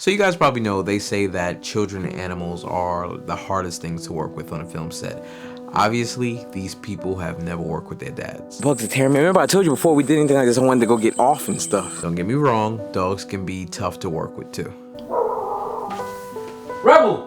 So you guys probably know they say that children and animals are the hardest things to work with on a film set. Obviously, these people have never worked with their dads. Bugs are tearing me. Remember I told you before we did anything, I just wanted to go get off and stuff. Don't get me wrong, dogs can be tough to work with too. Rebel!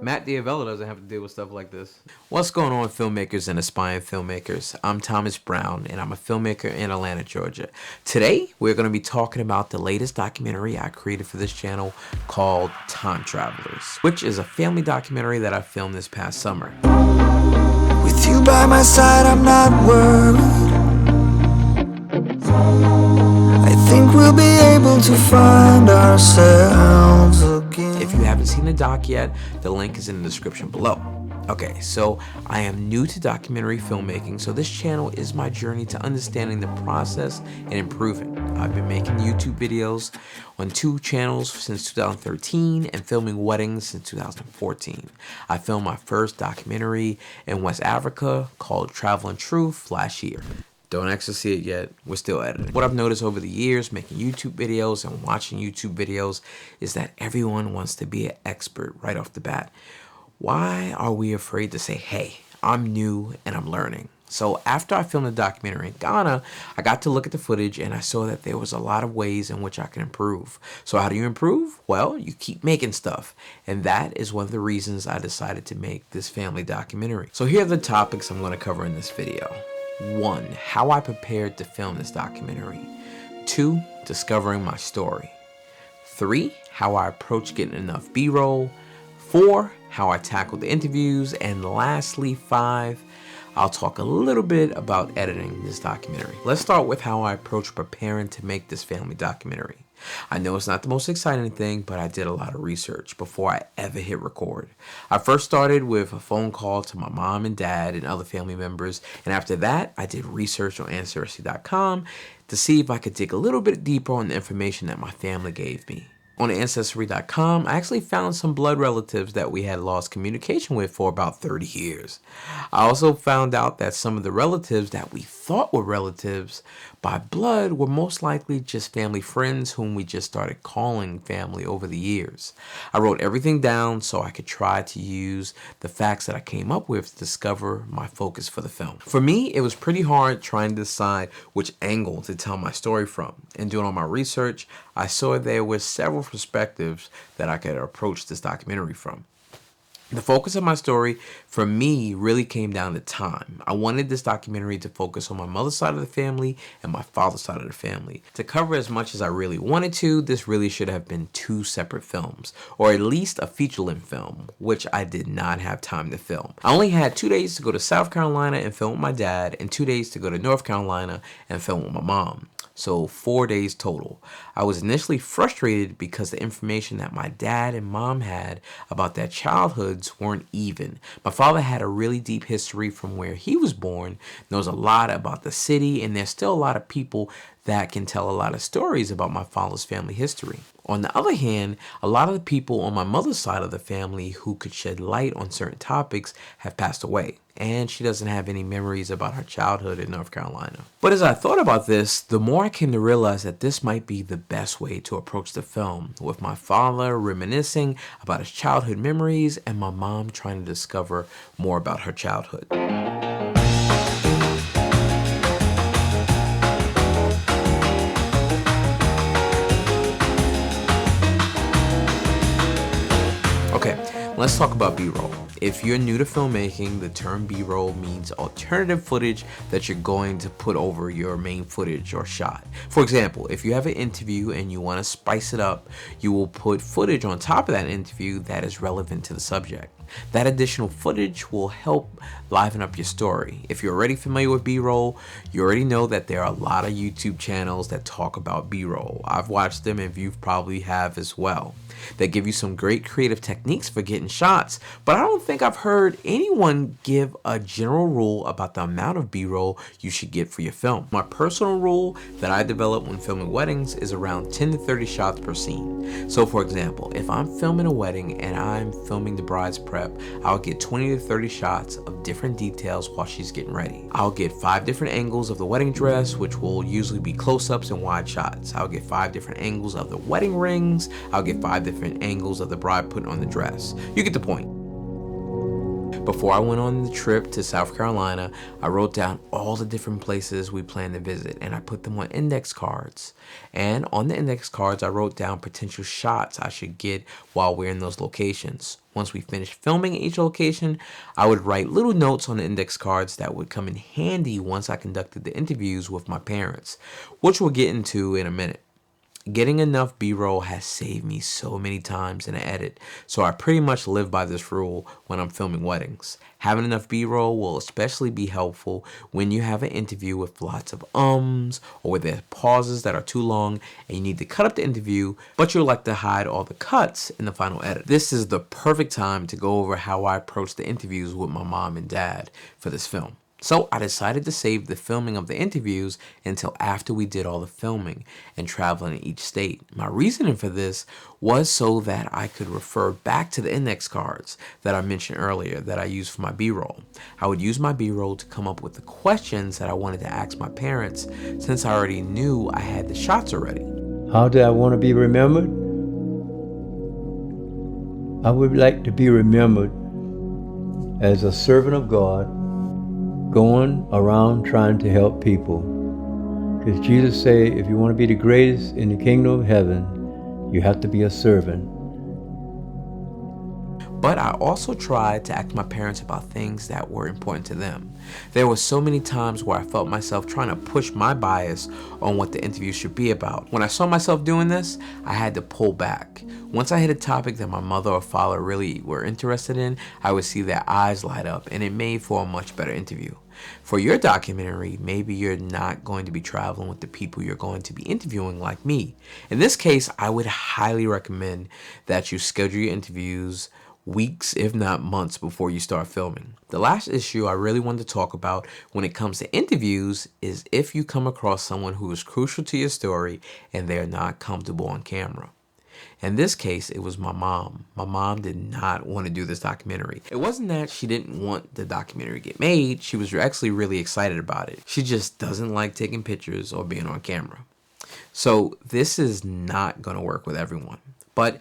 Matt D'Avella doesn't have to deal with stuff like this. What's going on, filmmakers and aspiring filmmakers? I'm Thomas Brown, and I'm a filmmaker in Atlanta, Georgia. Today, we're going to be talking about the latest documentary I created for this channel called Time Travelers, which is a family documentary that I filmed this past summer. With you by my side, I'm not worried. I think we'll be able to find ourselves again. If you haven't seen the doc yet, the link is in the description below. Okay, so I am new to documentary filmmaking, so this channel is my journey to understanding the process and improving. I've been making YouTube videos on 2 channels since 2013 and filming weddings since 2014. I filmed my first documentary in West Africa called Travel and Truth last year. Don't actually see it yet, we're still editing. What I've noticed over the years making YouTube videos and watching YouTube videos is that everyone wants to be an expert right off the bat. Why are we afraid to say, hey, I'm new and I'm learning? So after I filmed the documentary in Ghana, I got to look at the footage and I saw that there was a lot of ways in which I can improve. So how do you improve? Well, you keep making stuff. And that is one of the reasons I decided to make this family documentary. So here are the topics I'm going to cover in this video. 1. How I prepared to film this documentary. 2. Discovering my story. 3. How I approached getting enough B-roll. 4. How I tackled the interviews. And lastly, 5. I'll talk a little bit about editing this documentary. Let's start with how I approached preparing to make this family documentary. I know it's not the most exciting thing, but I did a lot of research before I ever hit record. I first started with a phone call to my mom and dad and other family members, and after that, I did research on Ancestry.com to see if I could dig a little bit deeper on the information that my family gave me. On Ancestry.com, I actually found some blood relatives that we had lost communication with for about 30 years. I also found out that some of the relatives that we thought were relatives by blood were most likely just family friends whom we just started calling family over the years. I wrote everything down so I could try to use the facts that I came up with to discover my focus for the film. For me, it was pretty hard trying to decide which angle to tell my story from. And doing all my research, I saw there were several perspectives that I could approach this documentary from. The focus of my story, for me, really came down to time. I wanted this documentary to focus on my mother's side of the family and my father's side of the family. To cover as much as I really wanted to, this really should have been 2 separate films, or at least a feature-length film, which I did not have time to film. I only had 2 days to go to South Carolina and film with my dad, and 2 days to go to North Carolina and film with my mom. So 4 days total. I was initially frustrated because the information that my dad and mom had about their childhoods weren't even. My father had a really deep history from where he was born, knows a lot about the city, and there's still a lot of people that can tell a lot of stories about my father's family history. On the other hand, a lot of the people on my mother's side of the family who could shed light on certain topics have passed away, and she doesn't have any memories about her childhood in North Carolina. But as I thought about this, the more I came to realize that this might be the best way to approach the film, with my father reminiscing about his childhood memories and my mom trying to discover more about her childhood. Okay, let's talk about B-roll. If you're new to filmmaking, the term B-roll means alternative footage that you're going to put over your main footage or shot. For example, if you have an interview and you want to spice it up, you will put footage on top of that interview that is relevant to the subject. That additional footage will help liven up your story. If you're already familiar with B-roll, you already know that there are a lot of YouTube channels that talk about B-roll. I've watched them and you probably have as well. They give you some great creative techniques for getting shots, but I don't think I've heard anyone give a general rule about the amount of B-roll you should get for your film. My personal rule that I developed when filming weddings is around 10 to 30 shots per scene. So for example, if I'm filming a wedding and I'm filming the bride's presence, prep, I'll get 20 to 30 shots of different details while she's getting ready. I'll get 5 different angles of the wedding dress, which will usually be close-ups and wide shots. I'll get 5 different angles of the wedding rings. I'll get 5 different angles of the bride putting on the dress. You get the point. Before I went on the trip to South Carolina, I wrote down all the different places we plan to visit, and I put them on index cards. And on the index cards, I wrote down potential shots I should get while we're in those locations. Once we finished filming each location, I would write little notes on the index cards that would come in handy once I conducted the interviews with my parents, which we'll get into in a minute. Getting enough B-roll has saved me so many times in the edit, so I pretty much live by this rule when I'm filming weddings. Having enough B-roll will especially be helpful when you have an interview with lots of ums, or where there are pauses that are too long and you need to cut up the interview, but you like to hide all the cuts in the final edit. This is the perfect time to go over how I approach the interviews with my mom and dad for this film. So I decided to save the filming of the interviews until after we did all the filming and traveling in each state. My reasoning for this was so that I could refer back to the index cards that I mentioned earlier that I used for my B-roll. I would use my B-roll to come up with the questions that I wanted to ask my parents, since I already knew I had the shots already. How do I want to be remembered? I would like to be remembered as a servant of God, going around trying to help people. Because Jesus said, if you want to be the greatest in the kingdom of heaven, you have to be a servant. But I also tried to ask my parents about things that were important to them. There were so many times where I felt myself trying to push my bias on what the interview should be about. When I saw myself doing this, I had to pull back. Once I hit a topic that my mother or father really were interested in, I would see their eyes light up, and it made for a much better interview. For your documentary, maybe you're not going to be traveling with the people you're going to be interviewing like me. In this case, I would highly recommend that you schedule your interviews weeks, if not months, before you start filming. The last issue I really wanted to talk about when it comes to interviews is if you come across someone who is crucial to your story and they're not comfortable on camera. In this case, it was my mom. My mom did not want to do this documentary. It wasn't that she didn't want the documentary to get made. She was actually really excited about it. She just doesn't like taking pictures or being on camera. So this is not going to work with everyone. But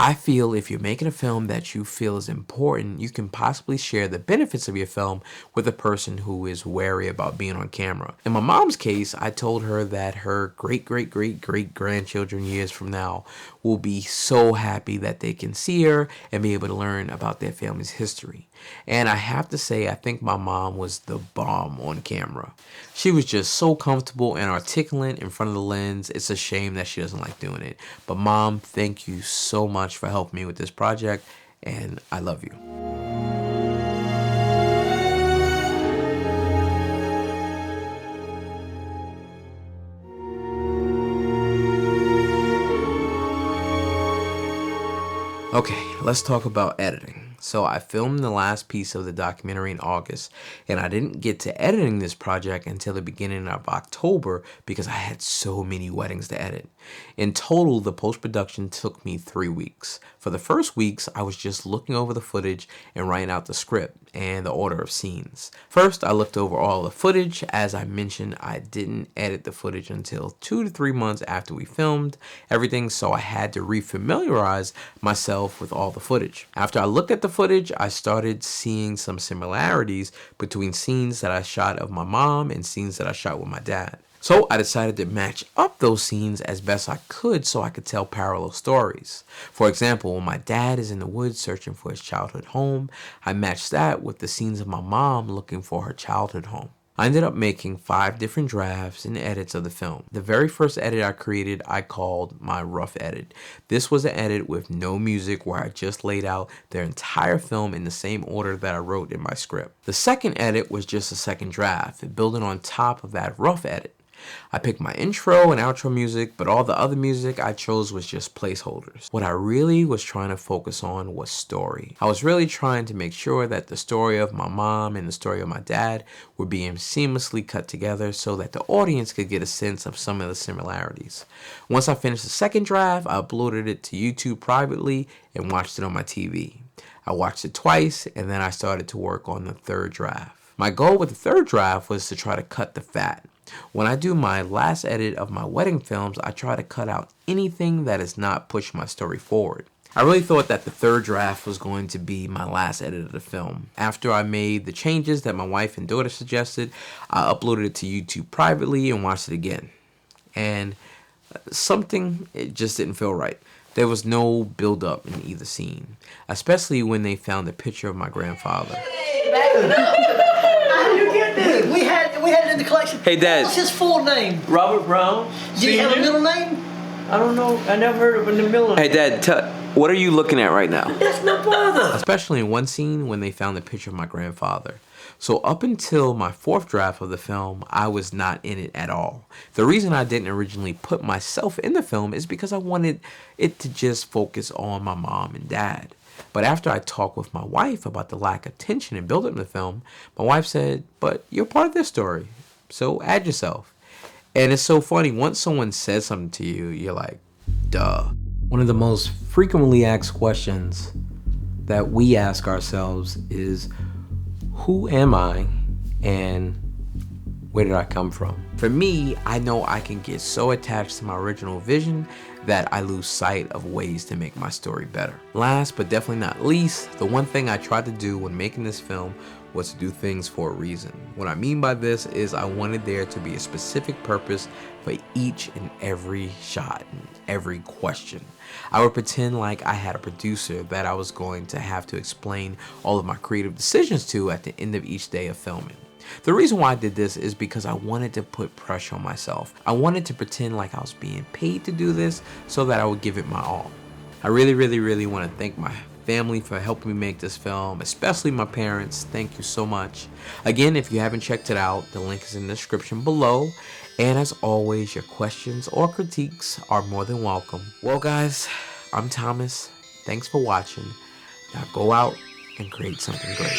I feel if you're making a film that you feel is important, you can possibly share the benefits of your film with a person who is wary about being on camera. In my mom's case, I told her that her great-great-great-great-grandchildren years from now will be so happy that they can see her and be able to learn about their family's history. And I have to say, I think my mom was the bomb on camera. She was just so comfortable and articulate in front of the lens. It's a shame that she doesn't like doing it. But Mom, thank you so much for helping me with this project, and I love you. Okay, let's talk about editing. So I filmed the last piece of the documentary in August, and I didn't get to editing this project until the beginning of October because I had so many weddings to edit. In total, the post-production took me 3 weeks. For the first weeks, I was just looking over the footage and writing out the script and the order of scenes. First, I looked over all the footage. As I mentioned, I didn't edit the footage until 2 to 3 months after we filmed everything, so I had to refamiliarize myself with all the footage. After I looked at the footage, I started seeing some similarities between scenes that I shot of my mom and scenes that I shot with my dad. So I decided to match up those scenes as best I could so I could tell parallel stories. For example, when my dad is in the woods searching for his childhood home, I matched that with the scenes of my mom looking for her childhood home. I ended up making 5 different drafts and edits of the film. The very first edit I created, I called my rough edit. This was an edit with no music where I just laid out their entire film in the same order that I wrote in my script. The second edit was just a second draft, building on top of that rough edit. I picked my intro and outro music, but all the other music I chose was just placeholders. What I really was trying to focus on was story. I was really trying to make sure that the story of my mom and the story of my dad were being seamlessly cut together so that the audience could get a sense of some of the similarities. Once I finished the second draft, I uploaded it to YouTube privately and watched it on my TV. I watched it twice, and then I started to work on the third draft. My goal with the third draft was to try to cut the fat. When I do my last edit of my wedding films, I try to cut out anything that is not pushing my story forward. I really thought that the third draft was going to be my last edit of the film. After I made the changes that my wife and daughter suggested, I uploaded it to YouTube privately and watched it again. And it just didn't feel right. There was no build up in either scene, especially when they found a picture of my grandfather. Back it up. How did you get this? We had it in the collection. Hey, Dad. What's his full name? Robert Brown. Did he have a middle name? I don't know. I never heard of the middle. Hey, Dad, what are you looking at right now? That's my brother. Especially in one scene when they found a picture of my grandfather. So up until my fourth draft of the film, I was not in it at all. The reason I didn't originally put myself in the film is because I wanted it to just focus on my mom and dad. But after I talked with my wife about the lack of tension and build up in the film, my wife said, but you're part of this story, so add yourself. And it's so funny, once someone says something to you, you're like, duh. One of the most frequently asked questions that we ask ourselves is, who am I and where did I come from? For me, I know I can get so attached to my original vision that I lose sight of ways to make my story better. Last but definitely not least, the one thing I tried to do when making this film was to do things for a reason. What I mean by this is I wanted there to be a specific purpose for each and every shot and every question. I would pretend like I had a producer that I was going to have to explain all of my creative decisions to at the end of each day of filming. The reason why I did this is because I wanted to put pressure on myself. I wanted to pretend like I was being paid to do this so that I would give it my all. I really want to thank my family for helping me make this film, especially my parents. Thank you so much. Again, if you haven't checked it out, the link is in the description below. And as always, your questions or critiques are more than welcome. Well guys, I'm Thomas. Thanks for watching. Now go out and create something great.